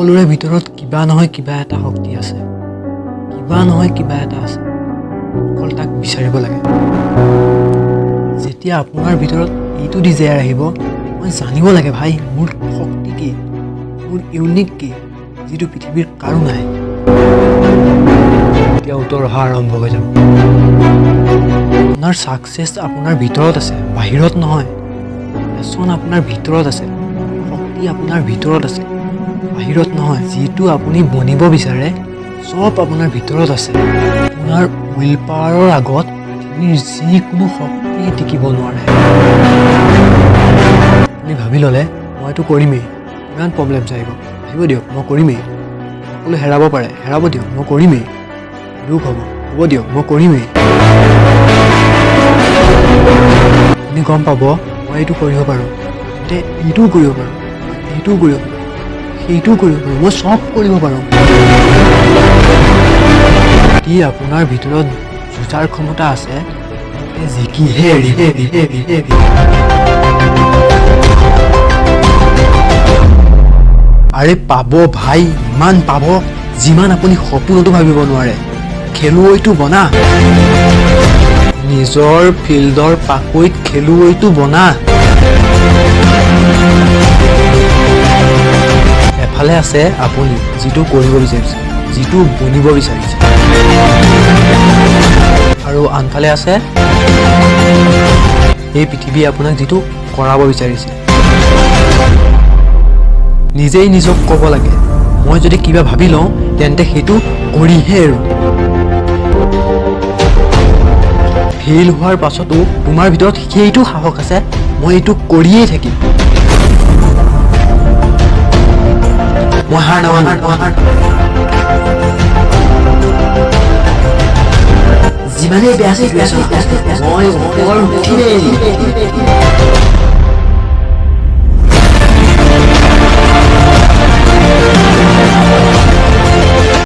সকলোৰে ভিতৰত কিবা নহয় কিবা এটা শক্তি আছে, কিবা নহয় কিবা এটা আছে, অকল তাক বিচাৰিব লাগে। যেতিয়া আপোনাৰ ভিতৰত এইটো ডিজায়াৰ আহিব, মই জানিব লাগে ভাই মোৰ শক্তি কি, মোৰ ইউনিক কি, যিটো পৃথিৱীৰ কাৰো নাই, এতিয়া উত্তৰ অহা আৰম্ভ হৈ যাব। আপোনাৰ ছাকচেছ আপোনাৰ ভিতৰত আছে, বাহিৰত নহয়। পেচন আপোনাৰ ভিতৰত আছে, শক্তি আপোনাৰ ভিতৰত আছে, বাহিৰত নহয়। যিটো আপুনি বনিব বিচাৰে চব আপোনাৰ ভিতৰত আছে। আপোনাৰ উইল পাৱাৰৰ আগত পৃথিৱীৰ যিকোনো শক্তি টিকিব নোৱাৰে। আপুনি ভাবি ল'লে মই এইটো কৰিমেই, ইমান প্ৰব্লেমছ আহিব দিয়ক, মই কৰিমেই। সকলো হেৰাব পাৰে, হেৰাব দিয়ক, মই কৰিমেই। দুখ হ'ব দিয়ক, মই কৰিমেই। আপুনি গম পাব মই এইটো কৰিব পাৰোঁ, তেন্তে এইটোও কৰিব পাৰোঁ, এইটোও কৰিব পাৰোঁ, সেইটোও কৰিব পাৰোঁ, মই চব কৰিব পাৰোঁ। কি আপোনাৰ ভিতৰত যুঁজাৰ ক্ষমতা আছে, জিকিহে এৰিব। আৰে পাব ভাই, ইমান পাব যিমান আপুনি সপোনতো ভাবিব নোৱাৰে। খেলুৱৈটো বনা, নিজৰ ফিল্ডৰ পাকৈত খেলুৱৈটো বনা। এফালে আছে আপুনি যিটো কৰিব বিচাৰিছে, যিটো বনিব বিচাৰিছে, আৰু আনফালে আছে এই পৃথিৱী আপোনাক যিটো কৰাব বিচাৰিছে। নিজেই নিজক ক'ব লাগে মই যদি কিবা ভাবি লওঁ তেন্তে সেইটো কৰিহে এৰো। ফেইল হোৱাৰ পাছতো তোমাৰ ভিতৰত সেইটো সাহস আছে, মই এইটো কৰিয়েই থাকিম। মই হাৰ নামানো, যিমানেই বেয়া চিটুৱেশ্যন মই উঠিমেই।